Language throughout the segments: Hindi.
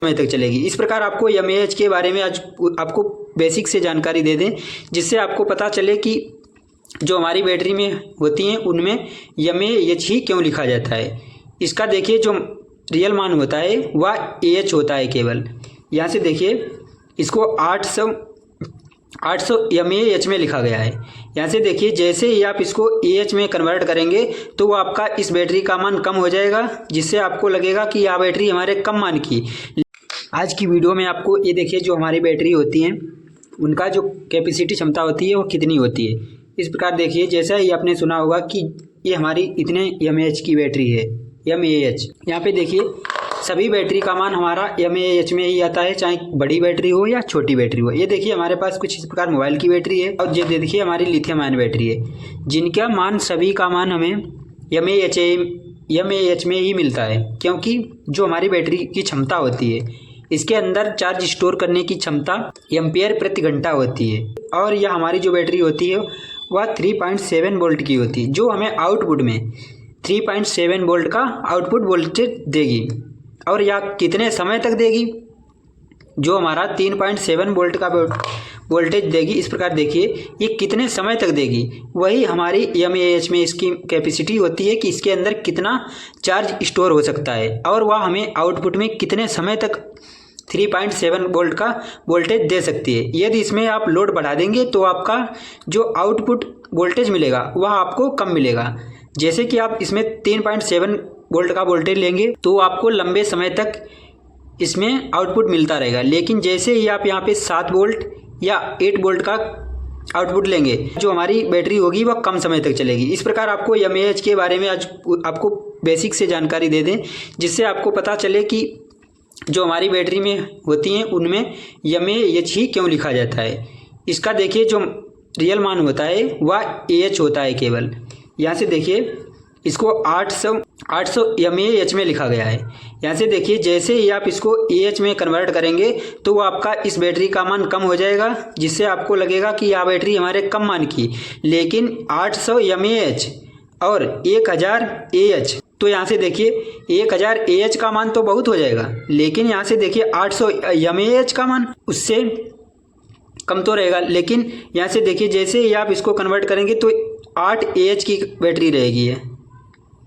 समय तक चलेगी। इस प्रकार आपको एमएएच के बारे में आज आपको बेसिक से जानकारी दे दें, जिससे आपको पता चले कि जो हमारी बैटरी में होती हैं उनमें एमएएच ही क्यों लिखा जाता है। इसका देखिए जो रियल मान होता है वह एएच होता है केवल। यहाँ से देखिए इसको 800 एमएएच में लिखा गया है। यहाँ से देखिए जैसे ही आप इसको एएच में कन्वर्ट करेंगे तो वो आपका इस बैटरी का मान कम हो जाएगा, जिससे आपको लगेगा कि यह बैटरी हमारे कम मान की। आज की वीडियो में आपको ये देखिए जो हमारी बैटरी होती हैं उनका जो कैपेसिटी क्षमता होती है वो कितनी होती है। इस प्रकार देखिए जैसा ही आपने सुना होगा कि ये हमारी इतने एमएएच की बैटरी है, एमएएच। यहाँ पे देखिए सभी बैटरी का मान हमारा एमएएच में ही आता है, चाहे बड़ी बैटरी हो या छोटी बैटरी हो। ये देखिए हमारे पास कुछ इस प्रकार मोबाइल की बैटरी है और ये देखिए हमारी लिथियम आयन बैटरी है, जिनका मान सभी का मान हमें एमएएच में ही मिलता है, क्योंकि जो हमारी बैटरी की क्षमता होती है इसके अंदर चार्ज स्टोर करने की क्षमता एम्पियर प्रति घंटा होती है। और यह हमारी जो बैटरी होती है वह 3.7 वोल्ट की होती है, जो हमें आउटपुट में 3.7 वोल्ट का आउटपुट वोल्टेज देगी। और यह कितने समय तक देगी? जो हमारा 3.7 वोल्ट का वोल्टेज देगी, इस प्रकार देखिए ये कितने समय तक देगी, वही हमारी एमएएच में इसकी कैपेसिटी होती है कि इसके अंदर कितना चार्ज स्टोर हो सकता है और वह हमें आउटपुट में कितने समय तक 3.7 वोल्ट का वोल्टेज दे सकती है। यदि इसमें आप लोड बढ़ा देंगे तो आपका जो आउटपुट वोल्टेज मिलेगा वह आपको कम मिलेगा। जैसे कि आप इसमें 3.7 वोल्ट का वोल्टेज लेंगे तो आपको लंबे समय तक इसमें आउटपुट मिलता रहेगा, लेकिन जैसे ही आप यहाँ पे 7 वोल्ट या 8 वोल्ट का आउटपुट लेंगे जो हमारी बैटरी होगी वह कम समय तक चलेगी। इस प्रकार आपको एमएएच के बारे में आज आपको बेसिक से जानकारी दे दें, जिससे आपको पता चले कि जो हमारी बैटरी में होती हैं उनमें एमएएच ही क्यों लिखा जाता है। इसका देखिए जो रियल मान होता है वह एएच होता है केवल। यहाँ से देखिए इसको 800 एमएएच में लिखा गया है। यहाँ से देखिए जैसे ही आप इसको एएच में कन्वर्ट करेंगे तो वो आपका इस बैटरी का मान कम हो जाएगा, जिससे आपको लगेगा कि यह बैटरी हमारे कम मान की। लेकिन 800 एमएएच और 1000 एएच, तो यहाँ से देखिए 1000 एएच का मान तो बहुत हो जाएगा, लेकिन यहाँ से देखिए 800 एमएएच का मान उससे कम तो रहेगा। लेकिन यहाँ से देखिए जैसे ही आप इसको कन्वर्ट करेंगे तो 8 एएच की बैटरी रहेगी, है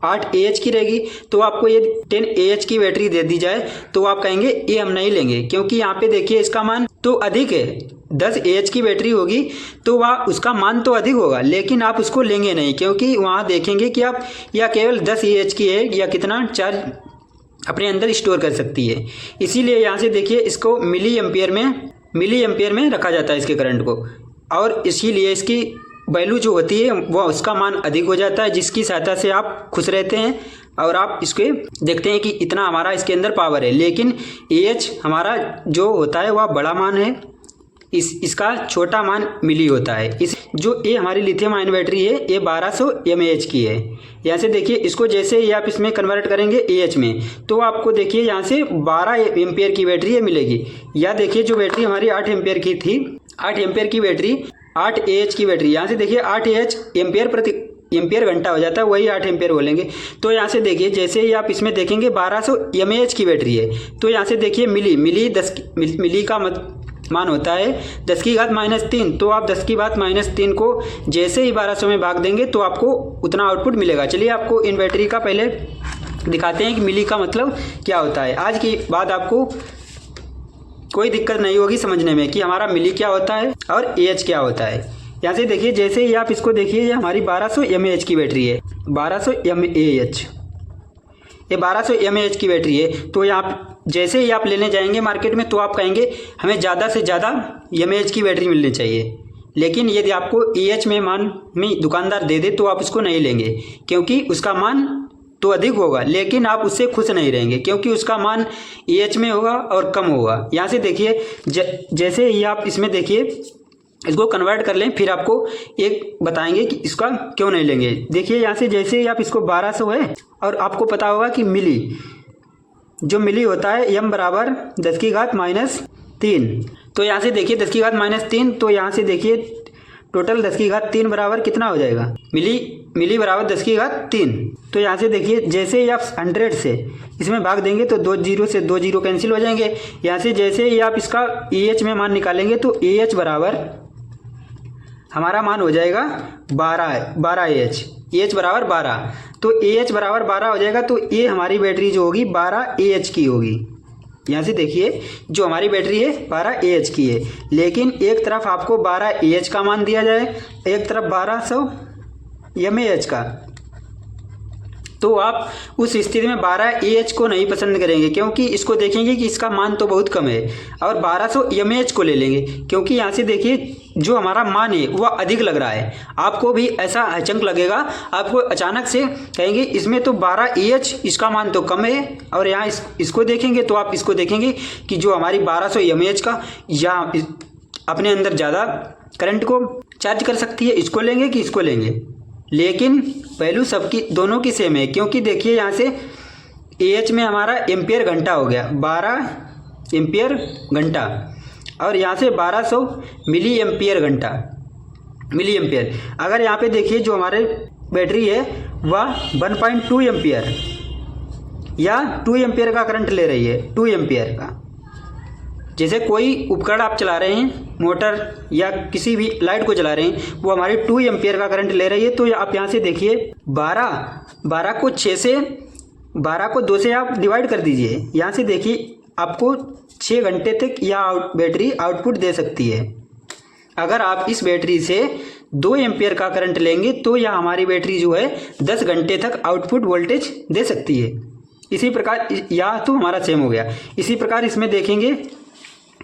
8 एएच की रहेगी। तो आपको ये 10 एएच की बैटरी दे दी जाए तो आप कहेंगे ये हम नहीं लेंगे, क्योंकि यहाँ पे देखिए इसका मान तो अधिक है। 10 एएच की बैटरी होगी तो वह उसका मान तो अधिक होगा, लेकिन आप उसको लेंगे नहीं, क्योंकि वहाँ देखेंगे कि आप यह केवल 10 एएच की है या कितना चार्ज अपने अंदर स्टोर कर सकती है। इसीलिए यहाँ से देखिए इसको मिली एम्पियर में रखा जाता है इसके करंट को, और इसीलिए इसकी वैल्यू जो होती है वह उसका मान अधिक हो जाता है, जिसकी सहायता से आप खुश रहते हैं और आप इसके देखते हैं कि इतना हमारा इसके अंदर पावर है। लेकिन एएच हमारा जो होता है वह बड़ा मान है, इसका छोटा मान मिली होता है। इस जो ये हमारी लिथियम आयन बैटरी है ये 1200 एमएएच की है। यहाँ से देखिए इसको जैसे ही आप इसमें कन्वर्ट करेंगे एएच में तो आपको देखिए यहाँ से 12 एम्पियर की बैटरी मिलेगी। या देखिए जो बैटरी हमारी 8 एम्पियर की थी, 8 एम्पियर की बैटरी 8 एएच की बैटरी, यहाँ से देखिए 8 एएच एम्पियर घंटा हो जाता है, वही 8 एम्पियर बोलेंगे। तो यहाँ से देखिए जैसे ही आप इसमें देखेंगे 1200 एमएएच की बैटरी है, तो यहाँ से देखिए मिली का मान होता है 10 की घात -3। तो आप 10 की घात -3 को जैसे ही 1200 में भाग देंगे तो आपको उतना आउटपुट मिलेगा। चलिए आपको इन बैटरी का पहले दिखाते हैं कि मिली का मतलब क्या होता है। आज की बाद आपको कोई दिक्कत नहीं होगी समझने में कि हमारा मिली क्या होता है और एएच क्या होता है। यहाँ से देखिए जैसे ही आप इसको देखिए ये हमारी 1200 एमएएच की बैटरी है, 1200 एमएएच, ये 1200 एमएएच की बैटरी है। तो यहाँ जैसे ही आप लेने जाएंगे मार्केट में तो आप कहेंगे हमें ज़्यादा से ज़्यादा एमएएच की बैटरी मिलनी चाहिए, लेकिन यदि आपको एएच में मान में दुकानदार दे दे तो आप उसको नहीं लेंगे, क्योंकि उसका मान तो अधिक होगा लेकिन आप उससे खुश नहीं रहेंगे, क्योंकि उसका मान एएच में होगा और कम होगा। यहाँ से देखिए जैसे ही आप इसमें देखिए इसको कन्वर्ट कर लें, फिर आपको एक बताएंगे कि इसका क्यों नहीं लेंगे। देखिए यहाँ से जैसे ही आप इसको 1200 है और आपको पता होगा कि मिली जो मिली होता है m बराबर 10 की घात -3। तो यहाँ से देखिए 10 की घात -3, तो यहाँ से देखिए टोटल 10 की घात 3 बराबर कितना हो जाएगा, मिली बराबर 10 की घात 3। तो यहाँ से देखिए जैसे ही आप 100 से इसमें भाग देंगे तो 2 जीरो से 2 जीरो कैंसिल हो जाएंगे। यहाँ से जैसे ही आप इसका AH में मान निकालेंगे तो AH बराबर हमारा मान हो जाएगा 12 AH बराबर 12। तो AH बराबर 12 हो जाएगा तो ये हमारी बैटरी जो होगी 12 AH की होगी। यहाँ से देखिए जो हमारी बैटरी है 12 AH की है, लेकिन एक तरफ आपको 12 AH का मान दिया जाए, एक तरफ 1200 mAh का, तो आप उस स्थिति में 12 AH को नहीं पसंद करेंगे, क्योंकि इसको देखेंगे कि इसका मान तो बहुत कम है, और 1200 mAh को ले लेंगे, क्योंकि यहाँ से देखिए जो हमारा मान है वह अधिक लग रहा है। आपको भी ऐसा हचंक लगेगा, आपको अचानक से कहेंगे इसमें तो 12 AH इसका मान तो कम है, और यहाँ इसको देखेंगे तो आप इसको देखेंगे कि जो हमारी 1200 mAh का या अपने अंदर ज़्यादा करंट को चार्ज कर सकती है, इसको लेंगे कि इसको लेंगे। लेकिन वैल्यू सबकी दोनों की सेम है, क्योंकि देखिए यहाँ से AH में हमारा एम्पियर घंटा हो गया 12 एम्पियर घंटा, और यहाँ से 1200 मिली एम्पियर घंटा, मिली एम्पियर। अगर यहाँ पे देखिए जो हमारे बैटरी है वह 1.2 एम्पियर या 2 एम्पियर का करंट ले रही है, 2 एम्पियर का। जैसे कोई उपकरण आप चला रहे हैं, मोटर या किसी भी लाइट को चला रहे हैं, वो हमारी 2 एम्पियर का करंट ले रही है। तो आप यहाँ से देखिए 12 को 6 से 12 को 2 से आप डिवाइड कर दीजिए। यहाँ से देखिए आपको 6 घंटे तक यह बैटरी आउटपुट दे सकती है। अगर आप इस बैटरी से 2 एम्पियर का करंट लेंगे तो यह हमारी बैटरी जो है 10 घंटे तक आउटपुट वोल्टेज दे सकती है। इसी प्रकार यह तो हमारा सेम हो गया। इसी प्रकार इसमें देखेंगे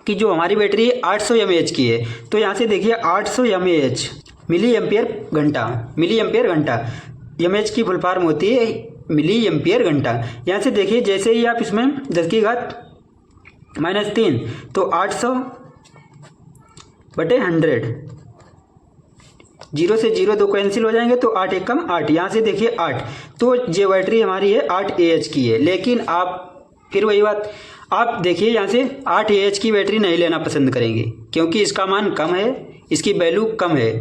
कि जो हमारी बैटरी 800 mAh की है, तो यहाँ से देखिए 800 mAh मिली एम्पियर घंटा, मिली एम्पियर घंटा, mAh की फुल फॉर्म होती है मिली एम्पियर घंटा। यहाँ से देखिए जैसे ही आप इसमें 10 की घात -3 तो 800 बटे 100, 0 से 0 2 कैंसिल हो जाएंगे, तो 8 एक कम 8। यहाँ से देखिए 8, तो ये बैटरी हमारी है 8 AH की है। लेकिन आप फिर वही बात, आप देखिए यहाँ से 8 AH की बैटरी नहीं लेना पसंद करेंगे, क्योंकि इसका मान कम है, इसकी वैल्यू कम है,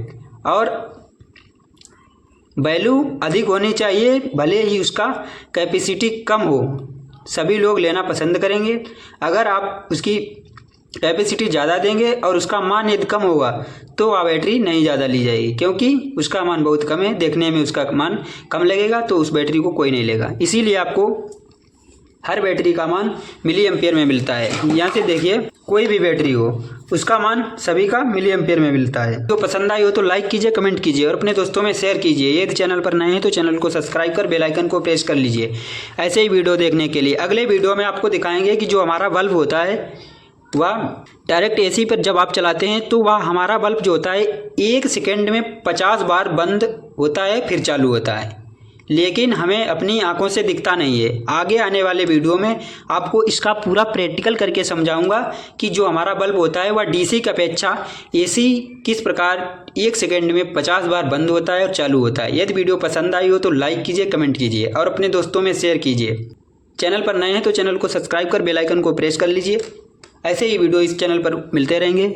और वैल्यू अधिक होनी चाहिए, भले ही उसका कैपेसिटी कम हो, सभी लोग लेना पसंद करेंगे। अगर आप उसकी कैपेसिटी ज़्यादा देंगे और उसका मान यदि कम होगा तो वह बैटरी नहीं ज़्यादा ली जाएगी, क्योंकि उसका मान बहुत कम है, देखने में उसका मान कम लगेगा, तो उस बैटरी को कोई नहीं लेगा। इसीलिए आपको हर बैटरी का मान मिली एम्पियर में मिलता है। यहाँ से देखिए कोई भी बैटरी हो उसका मान सभी का मिली एम्पियर में मिलता है। तो पसंद आई हो तो लाइक कीजिए, कमेंट कीजिए और अपने दोस्तों में शेयर कीजिए। यदि चैनल पर नए हैं तो चैनल को सब्सक्राइब कर बेल आइकन को प्रेस कर लीजिए ऐसे ही वीडियो देखने के लिए। अगले वीडियो में आपको दिखाएंगे कि जो हमारा बल्ब होता है वह डायरेक्ट AC पर जब आप चलाते हैं तो वह हमारा बल्ब जो होता है 1 सेकेंड में 50 बार बंद होता है फिर चालू होता है, लेकिन हमें अपनी आंखों से दिखता नहीं है। आगे आने वाले वीडियो में आपको इसका पूरा प्रैक्टिकल करके समझाऊंगा कि जो हमारा बल्ब होता है वह DC की अपेक्षा AC किस प्रकार 1 सेकेंड में 50 बार बंद होता है और चालू होता है। यदि वीडियो पसंद आई हो तो लाइक कीजिए, कमेंट कीजिए और अपने दोस्तों में शेयर कीजिए। चैनल पर नए हैं तो चैनल को सब्सक्राइब कर बेल आइकन को प्रेस कर लीजिए। ऐसे ही वीडियो इस चैनल पर मिलते रहेंगे।